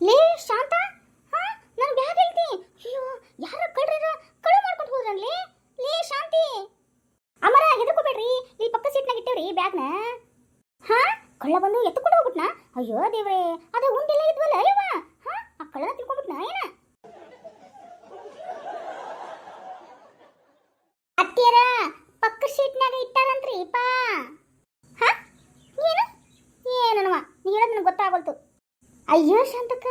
ಲೇ ಶಾಂತ, ಹಾ ನನ್ ಬ್ಯಾಗ್ ಹೇಳ್ತಿ. ಅಯ್ಯೋ ಯಾರ ಕಳ್ರ ಕಳು ಮಾಡ್ಕೊಂಡು ಹೋದ್ರನ್ಲೇ. ಲೇ ಶಾಂತಿ, ಅಮರ ಹೆದರ್ಕೋಬೇಡ್ರಿ, ಇಲ್ಲಿ ಪಕ್ಕ ಸೀಟ್ನಾಗ ಇಟ್ಟೇವ್ರಿ ಬ್ಯಾಗ್ನ. ಹಾ ಕಳ್ಳ ಬಂದು ಎತ್ತುಕೊಂಡು ಹೋಗ್ಬಿಟ್ನಾ? ಅಯ್ಯೋ ದೇವ್ರೇ, ಅದ ಉಂಡೆಲ್ಲ ಇದ್ವಲ್ಲ ಅಯ್ಯವ್ವ. ಹಾ ಆ ಕಳ್ಳನ ತಿಳ್ಕೊಂಡ್ಬಿಟ್ನಾ ಏನ? ಅತ್ತಿಯರ ಪಕ್ಕ ಸೀಟ್ನಾಗ ಇಟ್ಟಾರಂತ್ರಿ ಪಾ. ಹಾ ಏನು ಏನನವ ನೀ ಹೇಳೋದು ನನಗೆ ಗೊತ್ತಾಗೋಲ್ತು. ಅಯ್ಯೋ ಶಾಂತಕ್ಕ,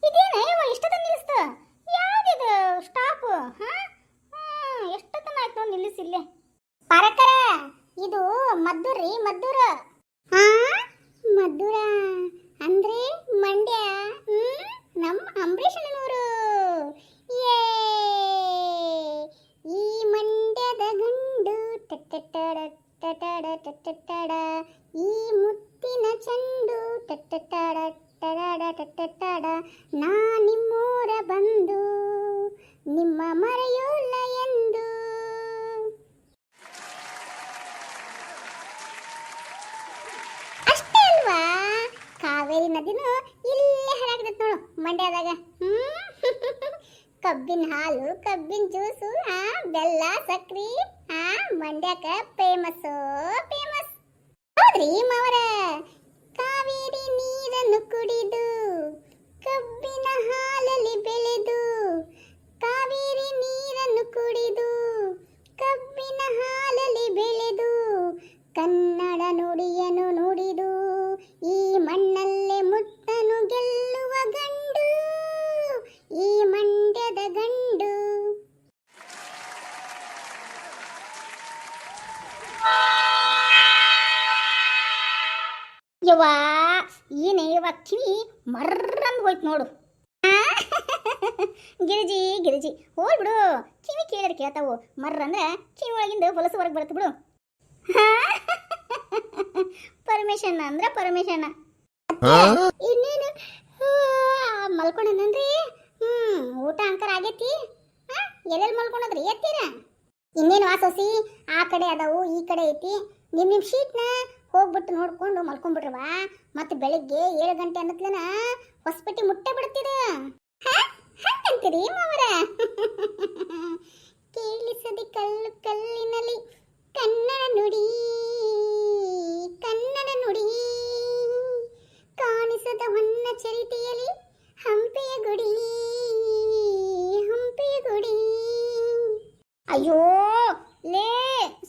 ಇದೇನ ಎಷ್ಟೊತ್ತ ನಿಲ್ಲಿಸ್ತ? ಯಾವ್ದಿದು ಸ್ಟಾಪ್? ಹಾ ಎಷ್ಟೊತ್ತನ ಆಯ್ತು ನೋಡಿ ನಿಲ್ಲಿಸಿಲ್ಲೇ. ಪಾರಕರ, ಇದು ಮದ್ದೂರ್ ರೀ, ಮದ್ದೂರ. ಹಾ ಮದ್ದೂರ ಅಂದ್ರೆ ಮಂಡ್ಯ. ನಮ್ಮ ಅಂಬರೀಷಣ್ಣನವರು. ಏ ಈ ಮಂಡ್ಯದ ಗಂಡು ಟಟ್ಟಡ ಟಟಡ ಟಟ್ಟಡ, ಈ ಮುತ್ತಿನ ಚೆಂಡು ಟಟ್ಟಡ ಟಡಡ ಟಟ್ಟಡ, ನಾ ನಿಮ್ಮೂರ ಬಂದು ನಿಮ್ಮ ಮರೆಯೋಲ್ಲ ಎಂದು. ಅಷ್ಟೇ ಅಲ್ವಾ, ಕಾವೇರಿ ನದಿನೂ ಇಲ್ಲೇ ಹರಿಯಾಕತೈತಿ ನೋಡು ಮಂಡ್ಯದಾಗ. ಕಬ್ಬಿನ ಹಾಲು, ಕಬ್ಬಿನ ಜ್ಯೂಸು, ಬೆಲ್ಲ, ಸಕ್ರಿ, ಮಂಡ್ಯಕ್ಕ ಫೇಮಸ್ ಫೇಮಸ್. ಹೌದ್ರಿ ಮಾವರ, ಕಾವೇರಿ ನೀರನ್ನು ಕುಡಿದು ಕಬ್ಬಿನ ಹಾಲಲ್ಲಿ ಬೆಳೆದು, ಕಾವೇರಿ ನೀರನ್ನು ಕುಡಿದು ಕಬ್ಬಿನ ಹಾಲಲ್ಲಿ ಬೆಳೆದು, ಕನ್ನಡ ನುಡಿಯನ್ನು ನುಡಿದು ಈ ಮಣ್ಣಲ್ಲೇ ಮುತ್ತನು ಗೆಲ್ಲುವ ಗಂಡು, ಈ ಮಂಡ್ಯದ ಗಂಡು. ಯವ್ವಾ ಏನೇ ಯವ್ವ, ಕಿವಿ ಮರ್ರಂದು ಹೋಯ್ತು ನೋಡು. ಗಿರಿಜಿ ಗಿರಿಜಿ ಹೋಲ್ ಬಿಡು, ಕಿವಿ ಕೇಳಿದ್ರೆ ಕೇಳ್ತಾವು, ಮರ್ರಂದ್ರೆ ಕಿವಿ ಒಳಗಿಂದ ಹೊಲಸು ಹೊರಗೆ ಬರುತ್ತೆ ಬಿಡು. ಪರಮೇಶಣ್ಣ ಅಂದ್ರೆ ಪರಮೇಶಣ್ಣ. ಇನ್ನೇನು ಮಲ್ಕೊಂಡೇನ್ರಿ? ಊಟ ಅಂಕರ ಆಗೈತಿ? ಎಲ್ಲೆಲ್ಲಿ ಮಲ್ಕೊಂಡ್ರಿ ಎತ್ತೀರ? ಇನ್ನೇನು ಸೊಸಿ, ಆ ಕಡೆ ಅದಾವು ಈ ಕಡೆ ಐತಿ, ನಿಮ್ಮ ಶೀಟ್ನ ಹೋಗ್ಬಿಟ್ಟು ನೋಡ್ಕೊಂಡು ಮಲ್ಕೊಂಡ್ಬಿಟ್ರವ. ಮತ್ತೆ ಬೆಳಿಗ್ಗೆ 7 ಗಂಟೆ ಅನ್ನತ್ಲನ ಹೊಸಪಟ್ಟಿ ಮುಟ್ಟೆ ಬಿಡ್ತೀರ. ಹಂಗಂತೀರಿ ಮಾವರ? ಕೇಳಿಸದೆ ಕಲ್ಲು ಕಲ್ಲಿನಲ್ಲಿ ಕನ್ನಡ ನುಡಿ, ಕನ್ನಡ ನುಡಿ, ಕಾಣಿಸದ ಹೊನ್ನ ಚರಿತೆಯಲ್ಲಿ ಹಂಪೆಯ ಗುಡಿ, ಹಂಪೆಯ ಗುಡಿ. ಅಯ್ಯೋ ಲೇ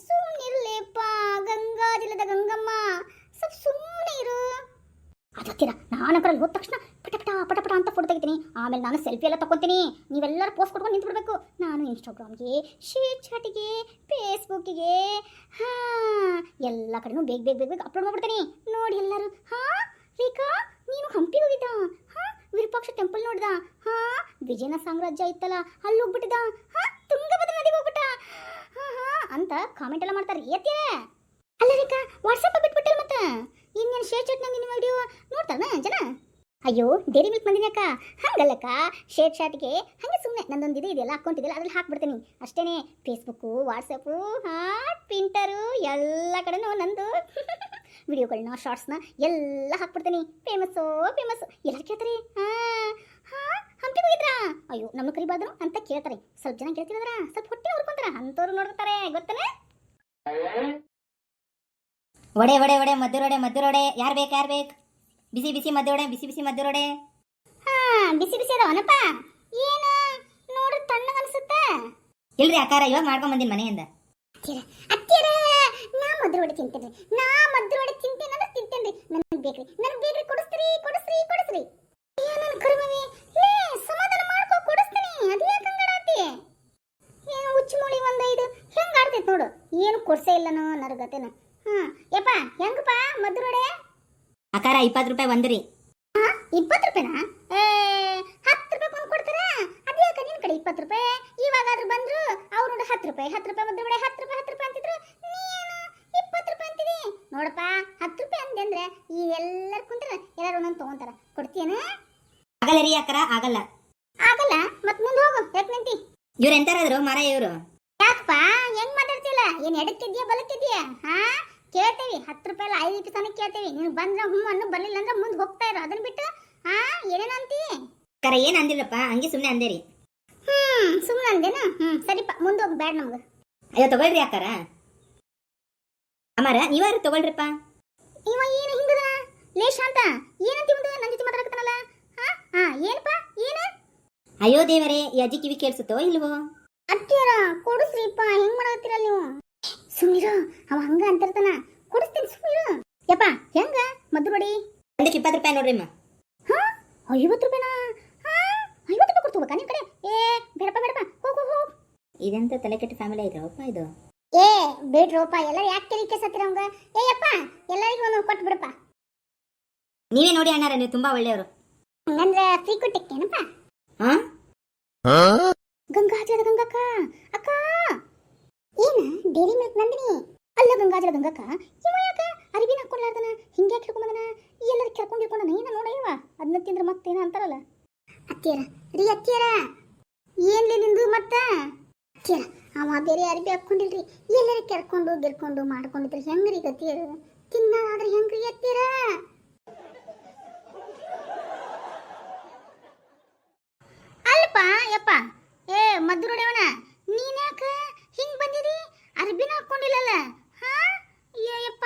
ಸುಮ್ಮನಿರ್ಲೇಪ್ಪ, ಗಂಗಾಜಲದ ಗಂಗಮ್ಮ, ಸ್ವಲ್ಪ ಸುಮ್ಮನೆ ಇರು. ಅದತ್ತಿರ ನಾನು ಕಡೆ ಹೋದ ತಕ್ಷಣ ಪಟಪಟ ಪಟಪಟ ಅಂತ ಫೋಟೋ ತೆಗಿತೀನಿ, ಆಮೇಲೆ ನಾನು ಸೆಲ್ಫಿ ಎಲ್ಲ ತಗೊತೀನಿ. ನೀವೆಲ್ಲರೂ ಪೋಸ್ಟ್ ಕೊಡ್ಕೊಂಡು ನಿಂತ್ಬಿಡ್ಬೇಕು. ನಾನು ಇನ್ಸ್ಟಾಗ್ರಾಮ್ಗೆ, ಶೇರ್ ಚಾಟಿಗೆ, ಫೇಸ್ಬುಕ್ಕಿಗೆ, ಎಲ್ಲ ಕಡೆನೂ ಬೇಗ ಬೇಗ ಬೇಗ ಬೇಗ ಅಪ್ಲೋಡ್ ಮಾಡ್ಬಿಡ್ತೀನಿ. ನೋಡಿ ಎಲ್ಲರೂ. ರೇಖಾ ನೀನು ಹಂಪಿಗೆ ಹೋಗಿದ್ದ? ವಿರೂಪಾಕ್ಷ ಟೆಂಪಲ್ ನೋಡ್ದ? ವಿಜಯನ ಸಾಮ್ರಾಜ್ಯ ಇತ್ತಲ್ಲ ಅಲ್ಲಿ ಹೋಗ್ಬಿಟ್ಟಿದ್ದ? ತುಂಗಭದ್ರಾ ನದಿಗೆ ಹೋಗ್ಬಿಟ್ಟ ಅಂತ ಕಾಮೆಂಟ್ ಎಲ್ಲ ಮಾಡ್ತಾರೆ. ಏತ್ಯ ಅಲ್ಲ ರೇಖಾ, ವಾಟ್ಸಪ್ ಬಿಟ್ಬಿಟ್ಟಲ್ಲ ಮತ್ತೆ ಇನ್ನೇನು ಶೇರ್ ಚಾಟ್ನಾಗ ನಿನ್ನ ವಿಡಿಯೋ ನೋಡ್ತಾನ ಜನ? ಅಯ್ಯೋ ಡೈರಿ ಮಿಲ್ಕ್ ಬಂದಿನಕ್ಕ. ಹಂಗಲ್ಲಕ್ಕ, ಶೇರ್ ಚಾಟ್ಗೆ ಹಾಗೆ ಸುಮ್ಮನೆ ನಂದೊಂದು ಇದೆಯಲ್ಲ ಅಕೌಂಟ್ ಇದೆಯಲ್ಲ ಅದ್ರಲ್ಲಿ ಹಾಕ್ಬಿಡ್ತೀನಿ ಅಷ್ಟೇ. ಫೇಸ್ಬುಕ್ಕು, ವಾಟ್ಸಪ್ಪು, ಟ್ವಿಟರು ಎಲ್ಲ ಕಡೆನೂ ನಂದು ವಿಡಿಯೋಗಳನ್ನ, ಶಾರ್ಟ್ಸ್ನ ಎಲ್ಲ ಹಾಕ್ಬಿಡ್ತೀನಿ. Famous famous. ಎಲ್ಲರೂ ಕೇಳ್ತಾರೆ, ಹಂಪಿಗೆ ಹೋಗಿದ್ರಾ? ಅಯ್ಯೋ ನಮ್ಮ ಕರಿಬಾರ್ದು ಅಂತ ಕೇಳ್ತಾರೆ. ಸ್ವಲ್ಪ ಜನ ಕೇಳ್ತಿದ್ರ, ಸ್ವಲ್ಪ ಹೊಟ್ಟೆ ಹುರ್ಕೊಂತಾರ, ಅಂಥವ್ರು ನೋಡ್ತಾರೆ ಗೊತ್ತನೇ. ವಡೆ ವಡೆ ವಡೆ ಮದ್ದೂರೊಡೆ ಮದ್ದೂರೊಡೆ, ಯಾರು ಬೇಕು ಯಾರು ಬೇಕು? ಬಿಸಿ ಬಿಸಿ ಮದ್ದೂರೊಡೆ, ಬಿಸಿ ಬಿಸಿ ಮದ್ದೂರೊಡೆ. ಬಿಸಿ ಬಿಸಿ ಅದಾವನಪ್ಪ. ಏನು ನೋಡ್ರಿ ತಣ್ಣಗೆ ಅನ್ಸುತ್ತೆ. ಇಲ್ರಿ ಅಕ್ಕಾರ, ಇವಾಗ ಮಾಡ್ಕೊಂಡ್ ಬಂದಿನಿ ಮನೆಯಿಂದ. ಅತ್ತಿಯರ ನಾ ಮದ್ದೂರೊಡೆ ತಿಂತೇನೆ, ನಾ ಮದ್ದೂರೊಡೆ ತಿಂತೇನೆ ಅಂದ್ರೆ ತಿಂತೇನ್ರಿ. ನನಗೆ ಬೇಕ್ರಿ, ನನಗೆ ಬೇಕ್ರಿ, ಕೊಡಿಸ್ತೀರಿ ಕೊಡಿಸ್ರಿ ಕೊಡಿಸ್ರಿ. ನನ್ನ ಕರ್ಮವಿ ಲೇ ಸಮಾಧಾನ ಮಾಡ್ಕೊ, ಕೊಡಿಸ್ತೀನಿ. ಅದು ಯಾಕೆ ಹಂಗಾಡತ್ತಿ? ಏನು ಹುಚ್ಚುಮೂಳಿ ಒಂದು ಇದು ಹೆಂಗೆ ಆಡ್ತೈತೆ ನೋಡು. ಏನು ಕೊಡ್ಸೇ ಇಲ್ಲನೋ ನರಗತೆನ. ಯಪ್ಪ ಹೆಂಗಪ್ಪ ಮದ್ದೂರೊಡೆ? ಅಕ್ಕಾರ 20 ರೂಪಾಯಿ ಒಂದ್ರಿ. 20 ರೂಪಾಯಿನಾ? 10 ರೂಪಾಯಿ ಕೊಂಡು ಕೊಡ್ತಾರಾ? ಅದ್ಯಾಕ ನಿನ್ ಕಡೆ 20 ರೂಪಾಯಿ? ಇವಾಗಾದ್ರೂ ಬಂದ್ರು ಅವ್ರು ನೋಡಿ 10 ರೂಪಾಯಿ 10 ರೂಪಾಯಿ ಮದ್ದೂರೊಡೆ 10 ರೂಪಾಯಿ 10 ರೂಪಾಯಿ ಅಂತಿದ್ರು. ನೀನು 20 ರೂಪಾಯಿ ಅಂತಿದಿ ನೋಡಪ್ಪ. 10 ರೂಪಾಯಿ ಅಂದೆ ಅಂದ್ರೆ ಈ ಎಲ್ಲರೂ ಕುಂತ್ರ ಎಲ್ಲರೂ ಒಂದೊಂದು ತಗೊಂತಾರ. ಕೊಡ್ತೀಯನ? ಆಗಲ್ಲ ರೀ ಅಕ್ಕಾರ, ಆಗಲ್ಲ. ಆಗಲ್ಲ ಮತ್ ಮುಂದೆ ಹೋಗು. ಯಾಕೆ ನಿಂತಿ? ಇವ್ರು ಎಂತಾರಾದ್ರು ಮರ ಇವರು? ಯಾಕಪ್ಪ ಹೆಂಗ್ ಮಾತಾಡ್ತಿಲ್ಲ? ಏನ್ ಎಡಕ್ತಿದ್ಯಾ ಬಲಕ್ತಿದ್ಯಾ? ಕೇಳ್ತೇವಿ 10 ರೂಪಾಯಿ ಅಲ್ಲ 5 ರೂಪಾಯಿ ಕೇಳ್ತೇವಿ. ನೀನು ಬಂದ್ರೆ ಹ್ಞೂ ಅನ್ನು, ಬರ್ಲಿಲ್ಲ ಅಂದ್ರೆ ಮುಂದೆ ಹೋಗ್ತಾ ಇರೋ. ಅದನ್ನ ಬಿಟ್ಟು ಏನೇನಂತಿ? ಕರ ಏನು ಅಂದಿಲ್ಲಪ್ಪ, ಹಂಗೆ ಸುಮ್ಮನೆ ಅಂದೇರಿ. ಸುಮ್ಮನೆ ಅಂದೇನಾ? ಸರಿಪ್ಪ, ಮುಂದೆ ಹೋಗಿ ಬ್ಯಾಡ ನಮ್ಗೆ. ಅಯ್ಯೋ ತಗೊಳ್ರಿ ಅಕ್ಕಾರ. ಅಮ್ಮಾರ ನೀವಾರು ತಗೊಳ್ರಿಪ್ಪ. ಇವ ಏನು ಹಿಂಗದ ಲೇಷ ಅಂತ ಏನಂತ ಇವಂದು ನನ್ನ ಜೊತೆ ಮಾತಾಡಕತ್ತಾನಲ್ಲ? ಏನಪ್ಪ ಏನು? ಅಯ್ಯೋ ದೇವರೇ, ಈ ಅಜ್ಜಿ ಕಿವಿ ಕೇಳಿಸುತ್ತೋ ಇಲ್ವೋ? ಅತ್ತಿಯರ ಕೊಡಿಸ್ರಿಪ್ಪ, ಹೆಂಗ್ ಮಾಡತ್ತೀರ ನೀವು? ಸುಮ್ನಿರು, ಅವ ಹಂಗ ಅಂತಿರ್ತಾನ. ಕೊಡಿಸ್ತೀನಿ ಸುಮ್ನಿರು. ಯಪ್ಪ ಹೆಂಗ ಮದ್ದು ಬಡಿ? ಒಂದಕ್ಕೆ 20 ರೂಪಾಯಿ ನೋಡ್ರಿ ಅಮ್ಮ. 50 ರೂಪಾಯಿನಾ? 50 ರೂಪಾಯಿ ಕೊಡ್ತೋಬೇಕಾ ನಿನ್ ಕಡೆ? ಬೇಡಪ್ಪ ಬೇಡಪ್ಪ, ಹೋಗು ಹೋಗು. ಇದೆಂತ ತಲೆ ಕೆಟ್ಟ ಫ್ಯಾಮಿಲಿ ಐತ್ರಪ್ಪ ಇದು. ಬೇಡ್ರಪ್ಪ, ಎಲ್ಲರೂ ಯಾಕೆ ತೆರಿಗೆ ಕೇಸತ್ತೀರ ಅವಂಗ? ಯಪ್ಪ ಎಲ್ಲರಿಗೂ ಒಂದು ಕೊಟ್ಟು ಬಿಡಪ್ಪ. ನೀವೇ ನೋಡಿ ಅಣ್ಣಾರ, ನೀವು ತುಂಬಾ ಒಳ್ಳೆಯವರು. ಹಂಗಂದ್ರೆ ಫ್ರೀ ಕೊಟ್ಟಿಕ್ಕೇನಪ್ಪ? ಗಂಗಾಜಲದ ಗಂಗಕ್ಕ ಅಕ್ಕ, ಏನ ಡೈರಿ ಮಿಲ್ಕ್ ನಂದಿನಿ? ಅಲ್ಲ ಗಂಗಾಜಲದ ಗಂಗಕ್ಕ, ಇವ ಯಾಕ ಅರಿವಿನ ಹಾಕೊಂಡ್ಲಾರ್ದನ ಹಿಂಗೆ ಕೇಳ್ಕೊಂಬದನ? ಎಲ್ಲರೂ ಕೇಳ್ಕೊಂಡಿರ್ಕೊಂಡ ಏನ ನೋಡಯ್ಯವ, ಅದನ್ನ ತಿಂದ್ರೆ ಮತ್ತೇನ ಅಂತಾರಲ್ಲ. ಅತ್ತಿಯರ ರೀ ಅತ್ತಿಯರ, ಏನ್ಲಿ ನಿಂದು ಮತ್ತ? ಅತ್ತಿಯರ ಅವ ಬೇರೆ ಅರಿವಿ ಹಾಕೊಂಡಿಲ್ರಿ, ಎಲ್ಲರೂ ಕೆರ್ಕೊಂಡು ಗೆರ್ಕೊಂಡು ಮಾಡ್ಕೊಂಡಿದ್ರೆ ಹೆಂಗ್ರಿ ಗತಿಯರ? ತಿನ್ನಾದ್ರೆ ಹೆಂಗ್ರಿ ಅತ್ತಿಯರ? ಅಲ್ಪ ಯಪ್ಪ, ಮದ್ದು ನೋಡ್ಯವನ, ನೀನ್ಯಾಕ ಹಿಂಗ್ ಬಂದಿರಿ? ಅರ್ಬಿನ ಹಾಕೊಂಡಿಲ್ಲಲ್ಲ? ಯಪ್ಪ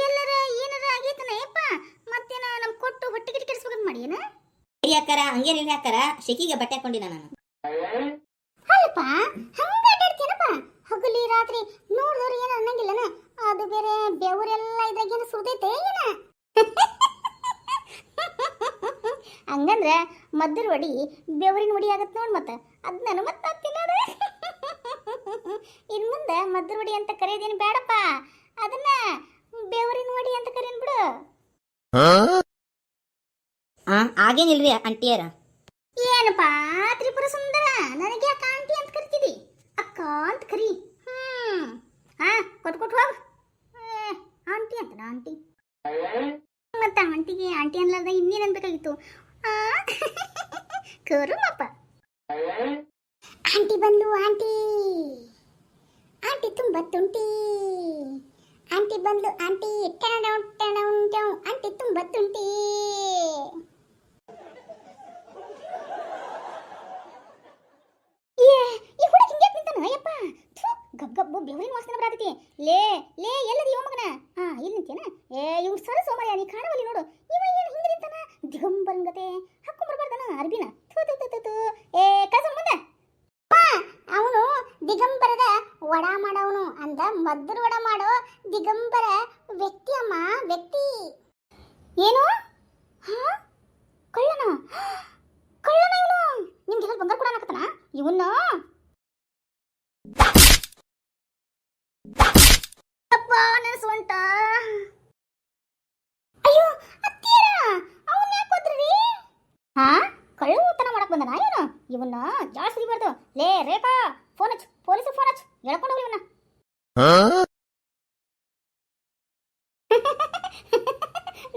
ಎಲ್ಲರ ಏನಾರ ಆಗೈತನ ಯಪ್ಪ? ಮತ್ತೇನ ನಮ್ ಕೊಟ್ಟು ಹೊಟ್ಟೆ ಗಿಟ್ಟಿ ಕೆಡಿಸ್ಬೇಕಂತ ಮಾಡಿ ಏನ? ಅಕ್ಕಾರ ಹಂಗೇನಿಲ್ಲ ಅಕ್ಕಾರ, ಶೆಕಿಗೆ ಬಟ್ಟೆ ಹಾಕೊಂಡಿನ ನಾನು. ಅಲ್ಪ ಹಂಗ ಅಡ್ಡಾಡ್ತೀನಪ್ಪ, ಹಗಲಿ ರಾತ್ರಿ ನೋಡಿದವ್ರು ಏನು ಅನ್ನಂಗಿಲ್ಲನ? ಅದು ಬೇರೆ ಬೆವರೆಲ್ಲ ಇದ್ರಾಗೇನು ಸುರಿದೈತೆ ಏನ? ಹಂಗಂದ್ರೆ ಮದ್ದರ ಒಡಿ ಬೆವರಿನ ಒಡಿ ಆಗತ್ತೆ ನೋಡಿ. ಮತ್ತೆ ಅದನ್ನ ಮತ್ತೆ ತಿನ್ನೋದು. ಇನ್ನು ಮುಂದೆ ಮದ್ದರ ಒಡಿ ಅಂತ ಕರೆಯೋದೇನು ಬೇಡಪ್ಪ, ಅದನ್ನ ಬೆವರಿನ ಒಡಿ ಅಂತ ಕರೀನ್ ಬಿಡು. ಆಗೇನಿಲ್ರಿ ಆಂಟಿಯರ. ಏನಪ್ಪಾ ತ್ರಿಪುರ ಸುಂದರ, ನನಗೆ ಯಾಕೆ ಆಂಟಿ ಅಂತ ಕರಿತಿದಿ? ಅಕ್ಕ ಅಂತ ಕರಿ. ಕೊಟ್ಟು ಹೋಗ್. ಆಂಟಿ ಅಂತನ ಆಂಟಿ? ಮತ್ತ ಆಂಟಿಗೆ ಆಂಟಿ ಅನ್ಲಾರ್ದ ಇನ್ನೇನು ಅನ್ಬೇಕಾಗಿತ್ತು? ಕರುಮಪ್ಪ. ಆಂಟಿ ಬಂದು ಆಂಟಿ, ಆಂಟಿ ತುಂಬಾ ತುಂಟಿ. ಆಂಟಿ ಬಂದು ಆಂಟಿ, ಟಣಡೌನ್ ಟಣಡೌನ್ ಡೌನ್, ಆಂಟಿ ತುಂಬಾ ತುಂಟಿ. ಈ ಹುಡುಗ ಹಿಂಗೆ ನಿಂತಾನ ಅಯ್ಯಪ್ಪ? ಗಬ್ಬು ಬೆವರಿನ ವಾಸನೆ ಬರತೈತಿ. ಲೇ ಲೇ ಎಲ್ಲದಿ ಯೋ ಮಗನ? ಇಲ್ಲಿ ನಿಂತೇನ? ಇವ್ನು ಸರ ಸೋಮಯ್ಯ, ನೀ ಕಾಣವಲ್ಲಿ ನೋಡು. ಇವ ಏನು ಹಿಂಗೆ ನಿಂತಾನ ದಿಗಂಬರಂಗತೆ? ಹಾಕೊಂಡ್ಬರ್ಬಾರ್ದನ ಅರ್ಬಿನ? ಕಳ್ಸ ಮುಂದೆ. ಅವನು ದಿಗಂಬರದ ವಡ ಮಾಡವನು ಅಂದ, ಮದ್ದರ ವಡ ಮಾಡೋ ದಿಗಂಬರ ವ್ಯಕ್ತಿ ಅಮ್ಮ, ವ್ಯಕ್ತಿ. ಏನು? ಕಳ್ಳನ? ಕಳ್ಳನ ಇವನು? ನಿಮ್ಗೆಲ್ಲ ಬಂಗಾರ ಕೂಡ ಹಾಕತಾನ ಇವನ್ನ? ಅಪ್ಪ ನನ್ನ ಸೊಂಟ. ಅಯ್ಯೋ ಅತ್ತಿಯರ, ಅವನ್ನ ಯಾಕೆ ಹೋದ್ರಿ? ಕಳ್ಳತನ ಮಾಡಕ್ ಬಂದನ ಇವನು? ಇವನ್ನ ಜಾಸ್ತಿ ಸಿಗಬಾರ್ದು. ಲೇ ರೇಖಾ, ಫೋನ್ ಹಚ್ಚು, ಪೊಲೀಸ್ ಫೋನ್ ಹಚ್ಚು, ಎಳ್ಕೊಂಡು ಹೋಗ್ಲಿ ಇವನ್ನ.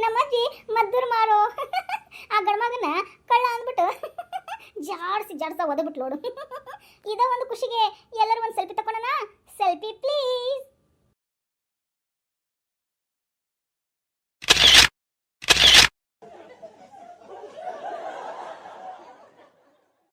ನಮ್ಮಜ್ಜಿ ಮದ್ದೂರು ಮಾರೋ ಆ ಗಂಡ್ಮಗನ ಕಳ್ಳ ಅಂದ್ಬಿಟ್ಟು ಜಾಡ್ಸ ಒದಬಿಟ್ಟು ನೋಡು. ಇದ ಒಂದು ಖುಷಿಗೆ